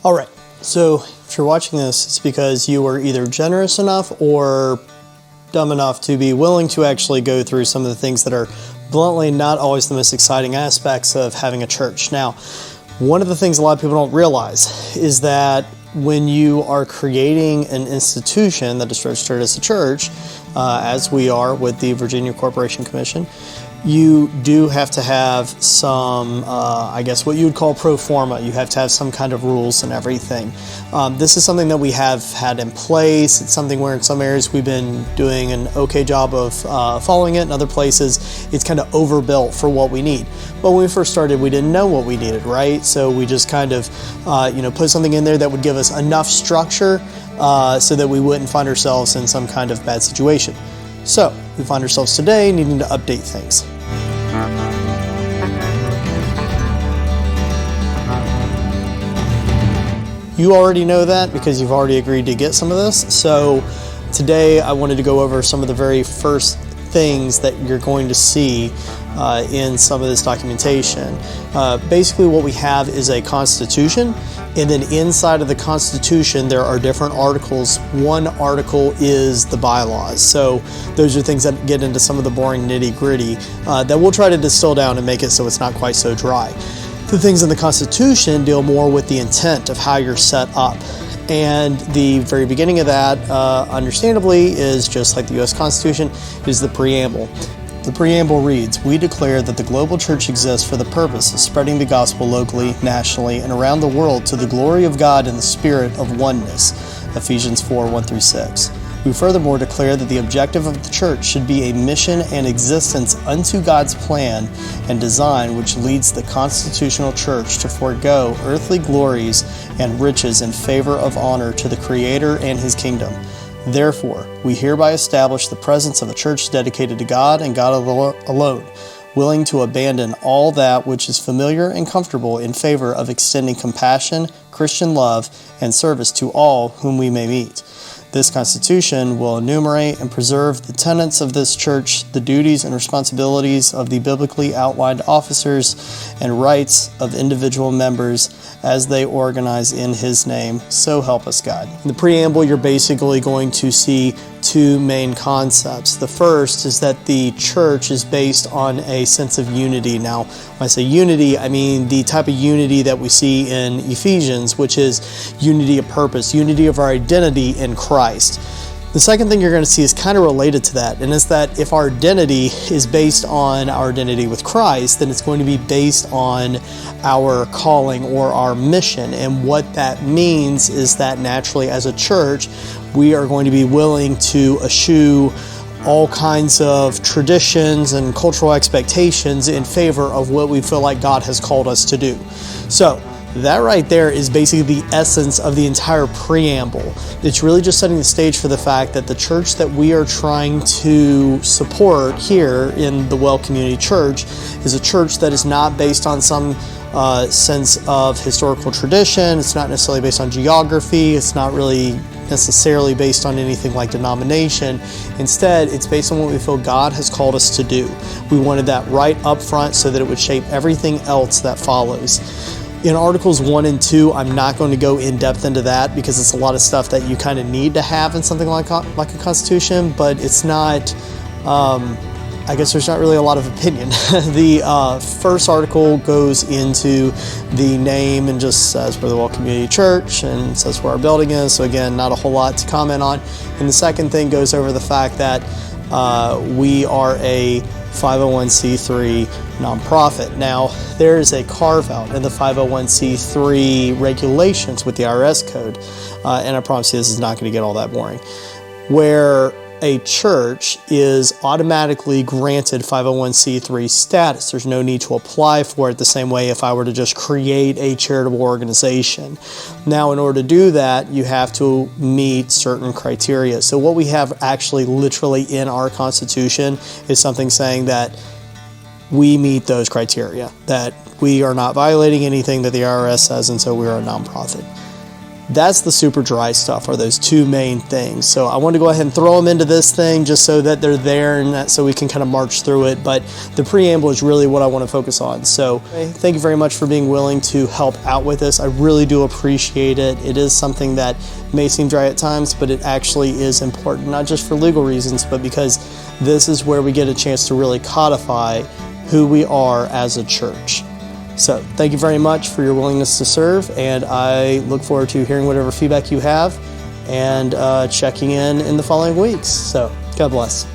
All right, so if you're watching this, it's because you were either generous enough or dumb enough to be willing to actually go through some of the things that are bluntly not always the most exciting aspects of having a church. Now, one of the things a lot of people don't realize is that when you are creating an institution that is registered as a church, as we are with the Virginia Corporation Commission, you do have to have some, what you would call pro forma. You have to have some kind of rules and everything. This is something that we have had in place. It's something where in some areas we've been doing an okay job of following it. In other places, it's kind of overbuilt for what we need. But when we first started, we didn't know what we needed, right? So we just kind of, put something in there that would give us enough structure so that we wouldn't find ourselves in some kind of bad situation. So we find ourselves today needing to update things. You already know that because you've already agreed to get some of this. So today I wanted to go over some of the very first things that you're going to see in some of this documentation. Basically what we have is a constitution, and then inside of the constitution there are different articles. One article is the bylaws. So those are things that get into some of the boring nitty-gritty that we'll try to distill down and make it so it's not quite so dry. The things in the Constitution deal more with the intent of how you're set up. And the very beginning of that, understandably, is just like the U.S. Constitution, is the Preamble. The Preamble reads, "We declare that the global church exists for the purpose of spreading the gospel locally, nationally, and around the world to the glory of God in the spirit of oneness." Ephesians 4:1-6. We furthermore declare that the objective of the church should be a mission and existence unto God's plan and design, which leads the constitutional church to forego earthly glories and riches in favor of honor to the Creator and His kingdom. Therefore, we hereby establish the presence of a church dedicated to God and God alone, willing to abandon all that which is familiar and comfortable in favor of extending compassion, Christian love, and service to all whom we may meet. This Constitution will enumerate and preserve the tenets of this church, the duties and responsibilities of the biblically outlined officers, and rights of individual members as they organize in His name. So help us God. In the preamble, you're basically going to see two main concepts. The first is that the church is based on a sense of unity. Now, when I say unity, I mean the type of unity that we see in Ephesians, which is unity of purpose, unity of our identity in Christ. The second thing you're going to see is kind of related to that, and it's that if our identity is based on our identity with Christ, then it's going to be based on our calling or our mission. And what that means is that naturally as a church, we are going to be willing to eschew all kinds of traditions and cultural expectations in favor of what we feel like God has called us to do. So that right there is basically the essence of the entire preamble. It's really just setting the stage for the fact that the church that we are trying to support here in the Well Community Church is a church that is not based on some sense of historical tradition. It's not necessarily based on geography. It's not really necessarily based on anything like denomination. Instead, it's based on what we feel God has called us to do. We wanted that right up front so that it would shape everything else that follows. In Articles 1 and 2, I'm not going to go in depth into that because it's a lot of stuff that you kind of need to have in something like a constitution, but it's not, there's not really a lot of opinion. The first article goes into the name and just says we're the Well Community Church and says where our building is, so again, not a whole lot to comment on. And the second thing goes over the fact that we are a 501c3 nonprofit. Now, there is a carve-out in the 501c3 regulations with the IRS code, and I promise you this is not going to get all that boring, where a church is automatically granted 501c3 status. There's no need to apply for it the same way if I were to just create a charitable organization. Now, in order to do that, you have to meet certain criteria. So what we have actually literally in our Constitution is something saying that we meet those criteria, that we are not violating anything that the IRS says, and so we are a nonprofit. That's the super dry stuff, are those two main things. So I wanted to go ahead and throw them into this thing just so that they're there and that so we can kind of march through it. But the preamble is really what I want to focus on. So thank you very much for being willing to help out with this. I really do appreciate it. It is something that may seem dry at times, but it actually is important, not just for legal reasons, but because this is where we get a chance to really codify who we are as a church. So thank you very much for your willingness to serve, and I look forward to hearing whatever feedback you have and checking in the following weeks. So God bless.